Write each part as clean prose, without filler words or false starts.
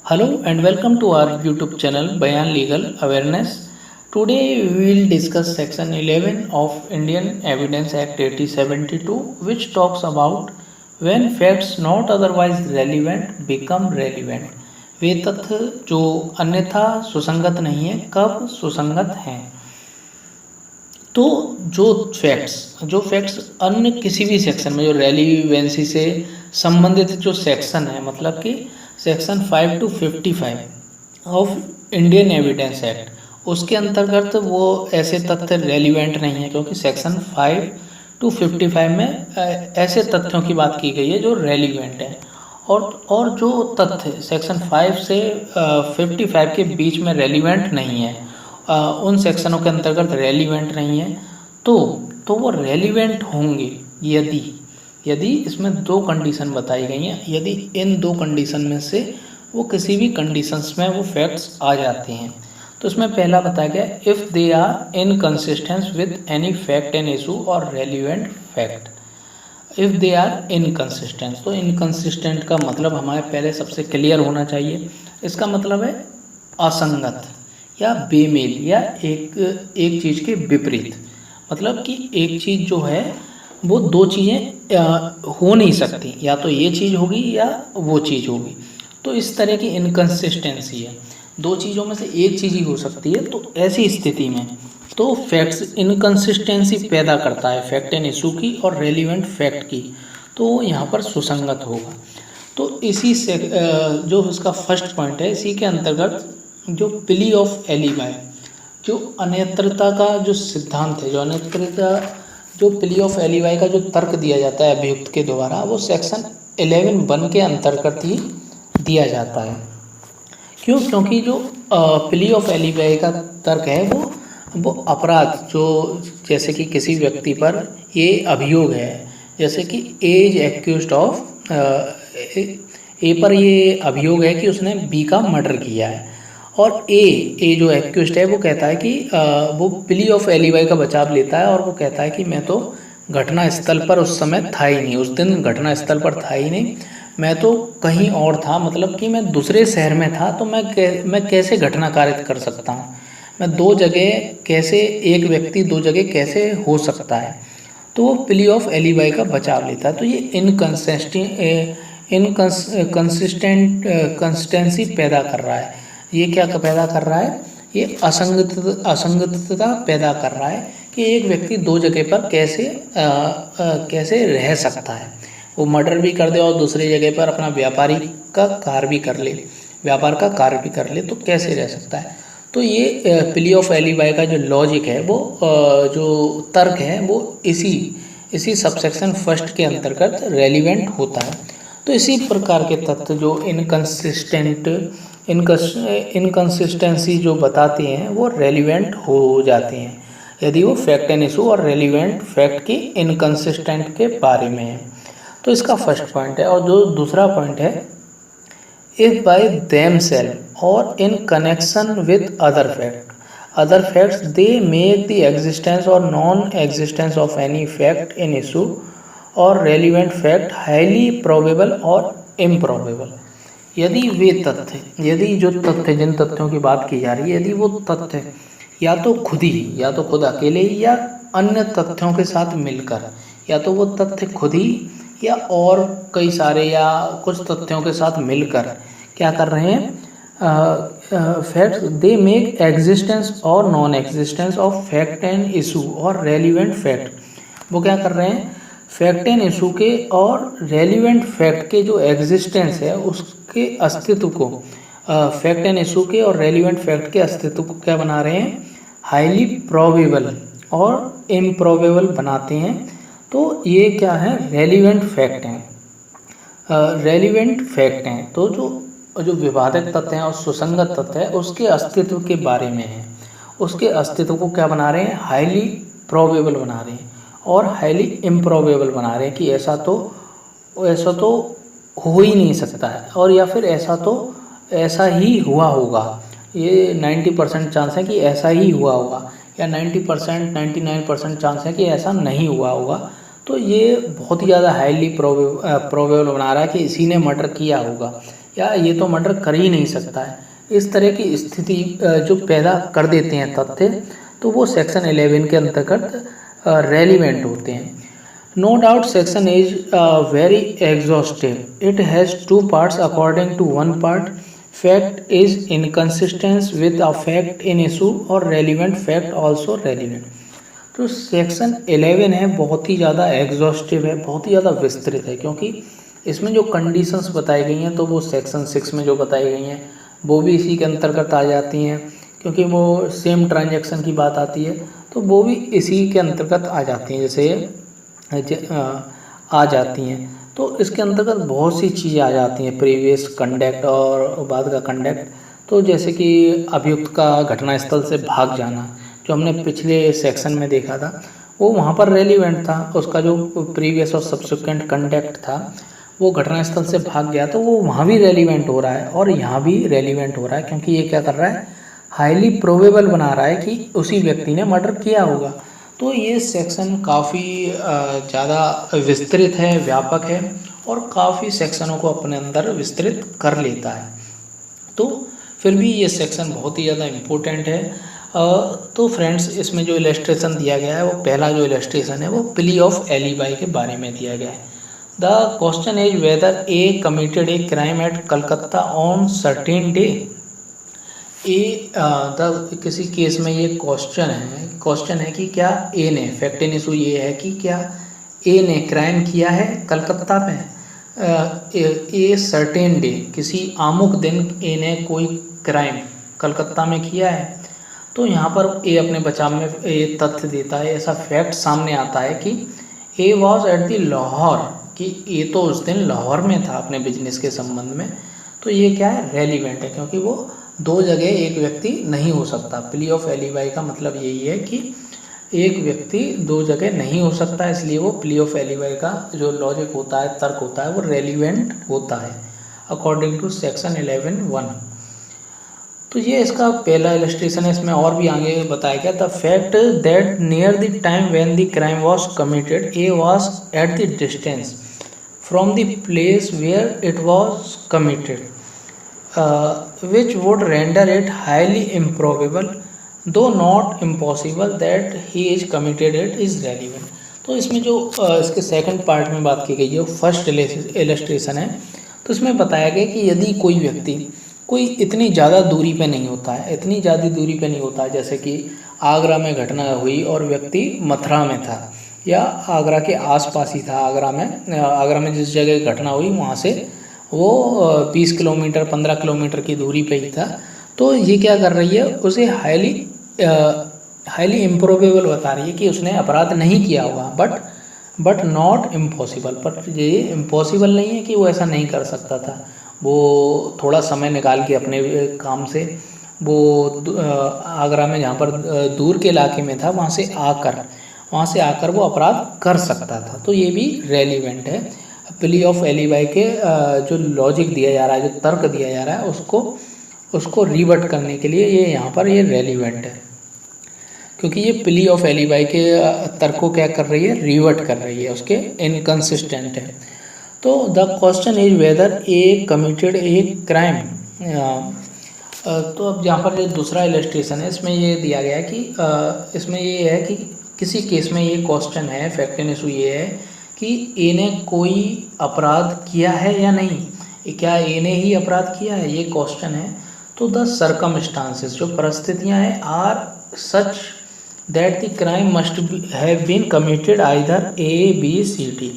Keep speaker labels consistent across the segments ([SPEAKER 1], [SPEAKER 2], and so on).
[SPEAKER 1] Hello and welcome to our YouTube channel Bayan Legal Awareness. Today we will discuss section 11 of Indian Evidence Act 1872 which talks about when facts not otherwise relevant become relevant. वे तथ्य जो अन्यथा सुसंगत नहीं है कब सुसंगत हैं। तो जो फैक्ट्स अन्य किसी भी सेक्शन में जो रेलिवेंसी से संबंधित जो सेक्शन है मतलब कि section 5 to 55 of Indian evidence act उसके अंतर्गत वो ऐसे तथ्य रेलिवेंट नहीं है क्योंकि सेक्शन 5 to 55 में ऐसे तथ्यों की बात की गई है जो रेलिवेंट है और जो तथ्य सेक्शन 5 से 55 के बीच में रेलिवेंट नहीं है उन सेक्शनों के अंतर्गत रेलिवेंट नहीं है तो वो रेलिवेंट होंगे यदि इसमें दो कंडीशन बताई गई हैं। यदि इन दो कंडीशन में से वो किसी भी कंडीशंस में वो फैक्ट्स आ जाते हैं तो इसमें पहला बताया गया if they are inconsistence with any fact and issue or relevant fact. If they are inconsistent तो इनकंसिस्टेंट का मतलब हमारे पहले सबसे क्लियर होना चाहिए। इसका मतलब है असंगत या बेमेल या एक चीज़ के विपरीत, मतलब कि एक चीज़ जो है वो दो चीज़ें हो नहीं सकती, या तो ये चीज़ होगी या वो चीज़ होगी। तो इस तरह की इनकंसिस्टेंसी है, दो चीज़ों में से एक चीज़ ही हो सकती है। तो ऐसी स्थिति में तो फैक्ट्स इनकंसिस्टेंसी पैदा करता है फैक्ट एंड इशू की और रेलिवेंट फैक्ट की, तो यहाँ पर सुसंगत होगा। तो इसी से जो उसका फर्स्ट पॉइंट है इसी के अंतर्गत जो प्ली ऑफ एलिबाई जो अन्यत्रता का जो सिद्धांत है जो प्ली ऑफ एलिबाई का जो तर्क दिया जाता है अभियुक्त के द्वारा वो सेक्शन 11(1) के अंतर्गत ही दिया जाता है। क्योंकि जो प्ली ऑफ एलिबाई का तर्क है वो अपराध जो जैसे कि किसी व्यक्ति पर ये अभियोग है, जैसे कि एज एक्यूज्ड ऑफ ए पर ये अभियोग है कि उसने बी का मर्डर किया है और ए जो एक्यूज्ड है वो कहता है कि वो प्ली ऑफ एलिबाई का बचाव लेता है और वो कहता है कि मैं तो घटना स्थल पर उस समय था ही नहीं, उस दिन घटना स्थल पर था ही नहीं, मैं तो कहीं और था, मतलब कि मैं दूसरे शहर में था। तो मैं कैसे घटना कारित कर सकता हूँ, मैं दो जगह कैसे, एक व्यक्ति दो जगह कैसे हो सकता है। तो वो प्ली ऑफ एलिबाई का बचाव लेता है। तो ये कंसिस्टेंसी पैदा कर रहा है। ये क्या पैदा कर रहा है, ये असंगतता पैदा कर रहा है कि एक व्यक्ति दो जगह पर कैसे रह सकता है। वो मर्डर भी कर दे और दूसरी जगह पर अपना व्यापार का कार्य भी कर ले, तो कैसे रह सकता है। तो ये प्ली ऑफ एलिबाई का जो लॉजिक है वो जो तर्क है वो इसी सबसेक्शन फर्स्ट के अंतर्गत रेलिवेंट होता है। तो इसी प्रकार के तथ्य जो इनकंसिस्टेंसी जो बताते हैं वो रेलिवेंट हो जाते हैं यदि वो fact and issue or relevant fact की इनकंसिस्टेंट के बारे में है। तो इसका फर्स्ट पॉइंट है। और जो दूसरा पॉइंट है if by themself or in connection with other facts they make the existence or non existence of any fact in issue or relevant fact highly probable or improbable. यदि जिन तथ्यों की बात की जा रही है, यदि वो तथ्य या तो खुद अकेले या अन्य तथ्यों के साथ मिलकर, या तो वो तथ्य खुद ही या और कई सारे या कुछ तथ्यों के साथ मिलकर क्या कर रहे हैं, facts they make existence or non existence of fact and issue or relevant fact, वो क्या कर रहे हैं, फैक्ट एंड इशू के और रेलिवेंट फैक्ट के जो एग्जिस्टेंस है उसके अस्तित्व को, फैक्ट एंड इशू के और रेलिवेंट फैक्ट के अस्तित्व को क्या बना रहे हैं, हाईली प्रोबेबल और इम्प्रोबेबल बनाते हैं। तो ये क्या है, रेलिवेंट फैक्ट हैं। तो जो विवादित तथ्य हैं और सुसंगत तथ्य है उसके अस्तित्व के बारे में है, उसके अस्तित्व को क्या बना रहे हैं, हाईली प्रोबेबल बना रहे हैं और हाईली इम्प्रोबेबल बना रहे हैं कि ऐसा तो हो ही नहीं सकता है, और या फिर ऐसा ही हुआ होगा। ये 90% चांस है कि ऐसा ही हुआ होगा, या 99% चांस है कि ऐसा नहीं हुआ होगा। तो ये बहुत ही ज़्यादा हाईली प्रोबेबल बना रहा है कि इसी ने मर्डर किया होगा या ये तो मर्डर कर ही नहीं सकता है, इस तरह की स्थिति जो पैदा कर देते हैं तथ्य, तो वो सेक्शन 11 के अंतर्गत रेलिवेंट होते हैं। No doubt section is very exhaustive. It has two parts. According to one part, fact is inconsistent with a fact in issue or relevant fact also relevant. तो सेक्शन 11 है बहुत ही ज़्यादा एग्जॉस्टिव है, बहुत ही ज़्यादा विस्तृत है, क्योंकि इसमें जो कंडीशंस बताई गई हैं तो वो सेक्शन 6 में जो बताई गई हैं वो भी इसी के अंतर्गत आ जाती हैं, क्योंकि वो सेम ट्रांजैक्शन की बात आती है तो वो भी इसी के अंतर्गत आ जाती हैं, जैसे आ जाती हैं। तो इसके अंतर्गत बहुत सी चीज़ें आ जाती हैं, प्रीवियस कंडक्ट और बाद का कंडक्ट। तो जैसे कि अभियुक्त का घटनास्थल से भाग जाना, जो हमने पिछले सेक्शन में देखा था, वो वहाँ पर रेलिवेंट था। उसका जो प्रीवियस और सब्सिक्वेंट कंडक्ट था वो घटनास्थल से भाग गया, तो वो वहाँ भी रेलिवेंट हो रहा है और यहाँ भी रेलिवेंट हो रहा है, क्योंकि ये क्या कर रहा है, हाईली प्रोबेबल बना रहा है कि उसी व्यक्ति ने मर्डर किया होगा। तो ये सेक्शन काफ़ी ज़्यादा विस्तृत है, व्यापक है और काफ़ी सेक्शनों को अपने अंदर विस्तृत कर लेता है। तो फिर भी ये सेक्शन बहुत ही ज़्यादा इम्पोर्टेंट है। तो फ्रेंड्स, इसमें जो इलस्ट्रेशन दिया गया है, वो पहला जो इलस्ट्रेशन है वो प्ली ऑफ एलिबाई के बारे में दिया गया है। The question is whether A committed a crime at Calcutta on certain day. किसी केस में ये क्वेश्चन है कि क्या ए ने, फैक्ट इन इशू ये है कि क्या ए ने क्राइम किया है कलकत्ता में, ए सर्टेन डे, किसी आमुक दिन ए ने कोई क्राइम कलकत्ता में किया है। तो यहाँ पर ए अपने बचाव में ये तथ्य देता है, ऐसा फैक्ट सामने आता है कि ए वॉज एट द लाहौर, कि ए तो उस दिन लाहौर में था अपने बिजनेस के संबंध में। तो ये क्या है, रेलिवेंट है, क्योंकि वो दो जगह एक व्यक्ति नहीं हो सकता। प्ली ऑफ एलिबाई का मतलब यही है कि एक व्यक्ति दो जगह नहीं हो सकता, इसलिए वो प्ली ऑफ एलिबाई का जो लॉजिक होता है, तर्क होता है, वो रेलिवेंट होता है अकॉर्डिंग टू सेक्शन 11(1). तो ये इसका पहला इलस्ट्रेशन है। इसमें और भी आगे बताया गया, the fact that near the time when the crime was committed A was at the distance from the place where it was committed which would render it highly improbable though not impossible that he is committed it is relevant। तो इसमें जो इसके second part में बात की गई है, first illustration है, तो इसमें बताया गया कि यदि कोई व्यक्ति कोई इतनी ज़्यादा दूरी पे नहीं होता है, इतनी ज़्यादा दूरी पे नहीं होता है, जैसे कि आगरा में घटना हुई और व्यक्ति मथुरा में था या आगरा के आसपास ही था, आगरा में जिस जगह घटना हुई वहाँ से वो 20 किलोमीटर 15 किलोमीटर की दूरी पे ही था। तो ये क्या कर रही है, उसे हाईली इम्प्रोबेबल बता रही है कि उसने अपराध नहीं किया होगा, बट नॉट इम्पॉसिबल। पर ये इम्पॉसिबल नहीं है कि वो ऐसा नहीं कर सकता था। वो थोड़ा समय निकाल के अपने काम से वो आगरा में जहाँ पर दूर के इलाके में था वहाँ से आकर वो अपराध कर सकता था। तो ये भी रेलिवेंट है। प्ली ऑफ एलिबाई के जो लॉजिक दिया जा रहा है, जो तर्क दिया जा रहा है, उसको रिवर्ट करने के लिए ये यहाँ पर ये रेलिवेंट है, क्योंकि ये प्ली ऑफ एलिबाई के तर्क को क्या कर रही है, रिवर्ट कर रही है, उसके इनकंसिस्टेंट है। तो the question is whether A committed a crime. तो अब यहाँ पर जो दूसरा इलस्ट्रेशन है, इसमें ये दिया गया है कि इसमें ये है कि किसी केस में ये क्वेश्चन है, फैक्ट इन इशू ये है कि ए ने कोई अपराध किया है या नहीं, क्या ए ने ही अपराध किया है, ये क्वेश्चन है। तो द सर्कमस्टांसेस, जो परिस्थितियाँ हैं, are such that the crime must have been committed either A B C D.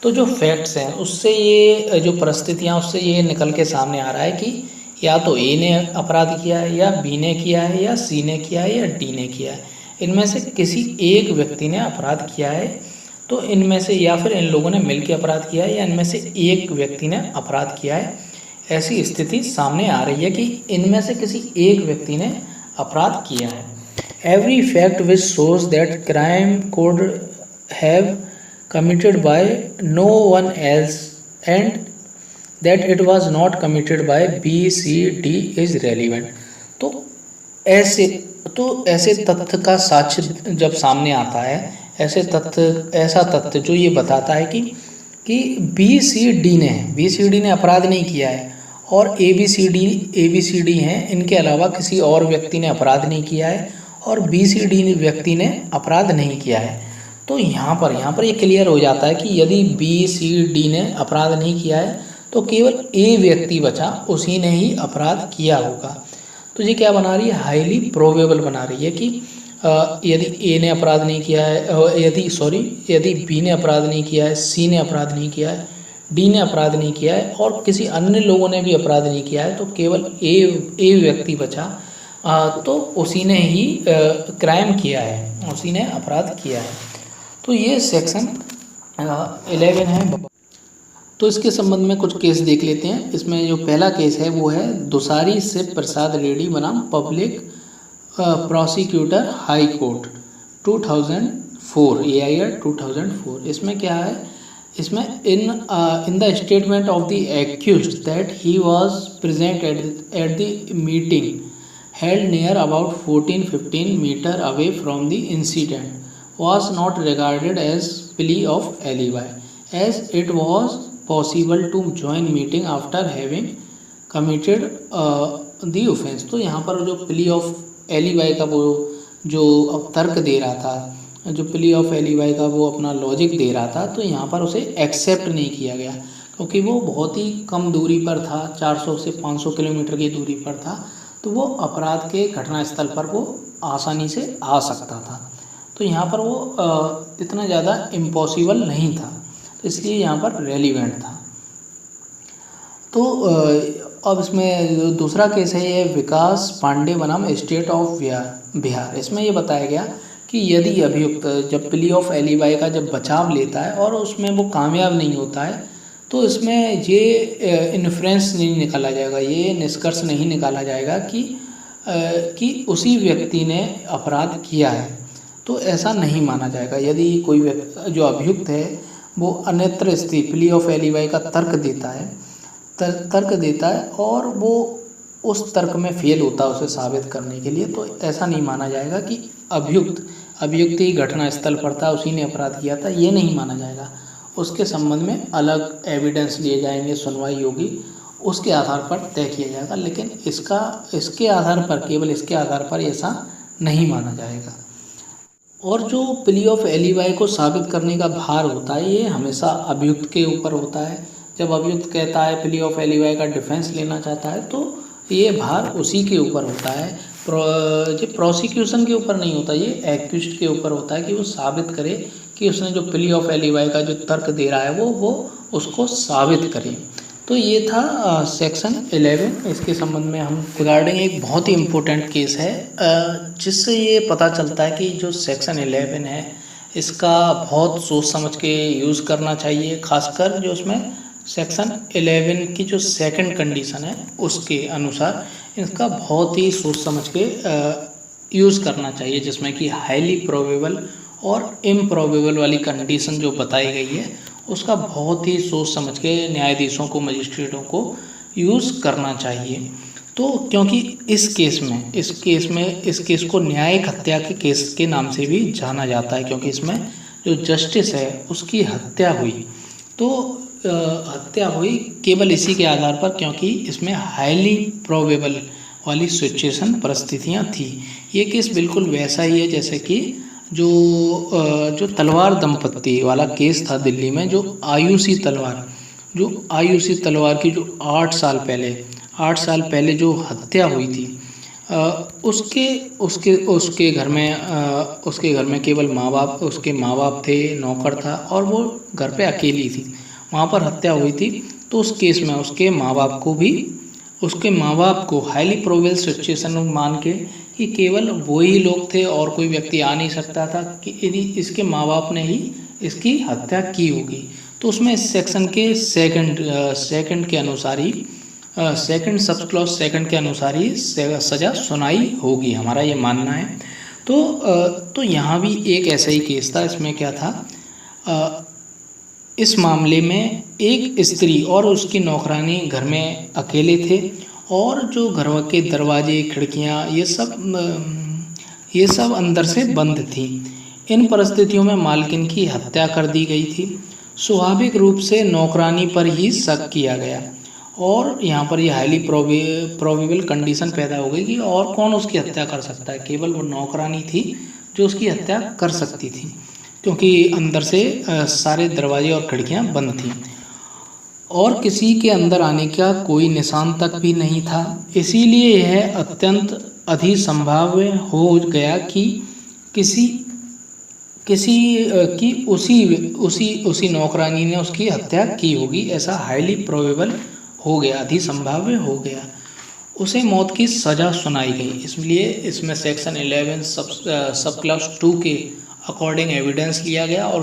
[SPEAKER 1] तो जो फैक्ट्स हैं उससे ये जो परिस्थितियाँ, उससे ये निकल के सामने आ रहा है कि या तो ए ने अपराध किया है, या बी ने किया है, या सी ने किया है, या डी ने किया है। इनमें से किसी एक व्यक्ति ने अपराध किया है। तो इनमें से या फिर इन लोगों ने मिलकर अपराध किया है, या इनमें से एक व्यक्ति ने अपराध किया है। ऐसी स्थिति सामने आ रही है कि इनमें से किसी एक व्यक्ति ने अपराध किया है। Every fact which shows that crime could have committed by no one else and that it was not committed by B C D is relevant. तो ऐसे तथ्य का साक्ष्य जब सामने आता है, ऐसा तथ्य जो ये बताता है कि बी सी डी ने अपराध नहीं किया है और ABCD हैं, इनके अलावा किसी और व्यक्ति ने अपराध नहीं किया है और BCD व्यक्ति ने अपराध नहीं किया है। तो यहाँ पर ये क्लियर हो जाता है कि यदि BCD ने अपराध नहीं किया है तो केवल A व्यक्ति बचा, उसी ने ही अपराध किया होगा। तो ये क्या बना रही है, हाईली प्रोबेबल बना रही है कि यदि A ने अपराध नहीं किया है, यदि B ने अपराध नहीं किया है, C ने अपराध नहीं किया है, D ने अपराध नहीं किया है और किसी अन्य लोगों ने भी अपराध नहीं किया है, तो केवल A व्यक्ति बचा, तो उसी ने ही क्राइम किया है, उसी ने अपराध किया है। तो ये सेक्शन 11 है। तो इसके संबंध में कुछ केस देख लेते हैं। इसमें जो पहला केस है वो है दुसारी शिव प्रसाद रेड्डी बनाम public prosecutor high court 2004 AIR 2004। इसमें क्या है, इसमें in the statement of the accused that he was present at the meeting held near about 14-15 meter away from the incident was not regarded as plea of alibi, as it was possible to join meeting after having committed the offense। तो यहाँ पर जो plea of alibi का वो जो अब तर्क दे रहा था, जो plea of alibi का वो अपना लॉजिक दे रहा था, तो यहाँ पर उसे एक्सेप्ट नहीं किया गया क्योंकि वो बहुत ही कम दूरी पर था, 400 से 500 किलोमीटर की दूरी पर था, तो वो अपराध के घटनास्थल पर वो आसानी से आ सकता था। तो यहाँ पर वो इतना ज़्यादा इम्पॉसिबल नहीं था, तो इसलिए यहाँ पर रेलिवेंट था। तो अब इसमें दूसरा केस है ये विकास पांडे बनाम स्टेट ऑफ बिहार। इसमें ये बताया गया कि यदि अभियुक्त जब प्ली ऑफ एलिबाई का जब बचाव लेता है और उसमें वो कामयाब नहीं होता है, तो इसमें ये इन्फ्रेंस नहीं निकाला जाएगा, ये निष्कर्ष नहीं निकाला जाएगा कि उसी व्यक्ति ने अपराध किया है। तो ऐसा नहीं माना जाएगा। यदि कोई व्यक्ति जो अभियुक्त है वो अन्यत्र स्थित प्ली ऑफ एलिबाई का तर्क देता है और वो उस तर्क में फेल होता है उसे साबित करने के लिए, तो ऐसा नहीं माना जाएगा कि अभियुक्त ही घटनास्थल पर था, उसी ने अपराध किया था, ये नहीं माना जाएगा। उसके संबंध में अलग एविडेंस लिए जाएंगे, सुनवाई होगी, उसके आधार पर तय किया जाएगा। लेकिन इसके आधार पर, केवल इसके आधार पर ऐसा नहीं माना जाएगा। और जो प्ली ऑफ एलिबाई को साबित करने का भार होता है, ये हमेशा अभियुक्त के ऊपर होता है। जब अभियुक्त कहता है प्ली ऑफ एलिबाई का डिफेंस लेना चाहता है, तो ये भार उसी के ऊपर होता है, प्रोसिक्यूशन के ऊपर नहीं होता, ये एक्यूज्ड के ऊपर होता है कि वो साबित करे कि उसने जो प्ली ऑफ एलिबाई का जो तर्क दे रहा है वो उसको साबित करे। तो ये था सेक्शन 11। इसके संबंध में हम रिगार्डिंग एक बहुत ही इम्पोर्टेंट केस है, जिससे ये पता चलता है कि जो सेक्शन 11 है इसका बहुत सोच समझ के यूज़ करना चाहिए। खासकर जो उसमें सेक्शन 11 की जो सेकंड कंडीशन है उसके अनुसार इसका बहुत ही सोच समझ के यूज़ करना चाहिए, जिसमें कि हाईली प्रोबेबल और इम्प्रोबेबल वाली कंडीशन जो बताई गई है उसका बहुत ही सोच समझ के न्यायाधीशों को, मजिस्ट्रेटों को यूज़ करना चाहिए। तो क्योंकि इस केस को न्यायिक हत्या के केस के नाम से भी जाना जाता है, क्योंकि इसमें जो जस्टिस है उसकी हत्या हुई। तो हत्या हुई केवल इसी के आधार पर क्योंकि इसमें हाईली प्रोबेबल वाली सिचुएशन परिस्थितियाँ थी। ये केस बिल्कुल वैसा ही है जैसे कि जो तलवार दंपत्ति वाला केस था दिल्ली में, जो आयुषी तलवार की जो 8 साल पहले जो हत्या हुई थी, उसके घर में केवल उसके माँ बाप थे, नौकर था और वो घर पे अकेली थी, वहाँ पर हत्या हुई थी। तो उस केस में उसके माँ बाप को हाईली प्रोबेबल सिचुएशन मान के कि केवल वही लोग थे और कोई व्यक्ति आ नहीं सकता था कि यदि इसके माँ बाप ने ही इसकी हत्या की होगी, तो उसमें इस सेक्शन के सेकंड के अनुसार ही सब क्लॉज सेकंड के अनुसार ही सज़ा सुनाई होगी, हमारा ये मानना है। तो यहाँ भी एक ऐसा ही केस था। इसमें क्या था, इस मामले में एक स्त्री और उसकी नौकरानी घर में अकेले थे और जो घर के दरवाजे, खिड़कियाँ ये सब अंदर से बंद थी। इन परिस्थितियों में मालकिन की हत्या कर दी गई थी। स्वाभाविक रूप से नौकरानी पर ही शक किया गया और यहाँ पर ये हाईली प्रोबेबल कंडीशन पैदा हो गई कि और कौन उसकी हत्या कर सकता है। केवल वो नौकरानी थी जो उसकी हत्या कर सकती थी, क्योंकि अंदर से सारे दरवाजे और खिड़कियाँ बंद थीं और किसी के अंदर आने का कोई निशान तक भी नहीं था। इसीलिए यह अत्यंत अधिसंभाव्य हो गया कि किसी किसी की उसी नौकरानी ने उसकी हत्या की होगी। ऐसा हाईली प्रोबेबल हो गया, अधिसंभाव्य हो गया। उसे मौत की सज़ा सुनाई गई। इसलिए इसमें सेक्शन 11 सब क्लास 2 के अकॉर्डिंग एविडेंस लिया गया और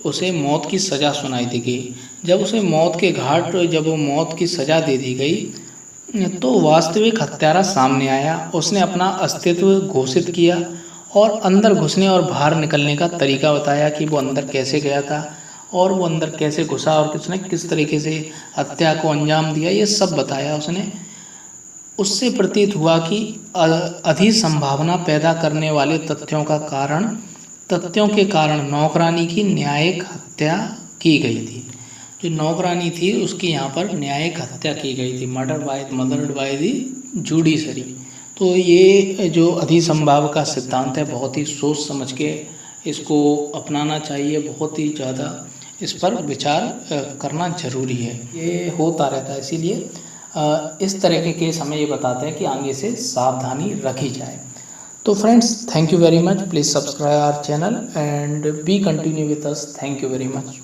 [SPEAKER 1] उसे मौत की सज़ा सुनाई दी गई। जब उसे मौत के घाट जब वो मौत की सज़ा दे दी गई तो वास्तविक हत्यारा सामने आया। उसने अपना अस्तित्व घोषित किया और अंदर घुसने और बाहर निकलने का तरीका बताया कि वो अंदर कैसे गया था और वो अंदर कैसे घुसा और किसने किस तरीके से हत्या को अंजाम दिया, ये सब बताया उसने। उससे प्रतीत हुआ कि अधिसंभावना पैदा करने वाले तथ्यों के कारण नौकरानी की न्यायिक हत्या की गई थी। जो नौकरानी थी उसकी यहाँ पर न्यायिक हत्या की गई थी, मर्डर्ड बाय दी जुडिशरी। तो ये जो अधिसंभाव का सिद्धांत है, बहुत ही सोच समझ के इसको अपनाना चाहिए, बहुत ही ज़्यादा इस पर विचार करना जरूरी है। ये होता रहता है, इसीलिए इस तरह के केस हमें ये बताते हैं कि आगे से सावधानी रखी जाए। तो friends, thank you very much. Please subscribe our channel and be continue with us. Thank you very much.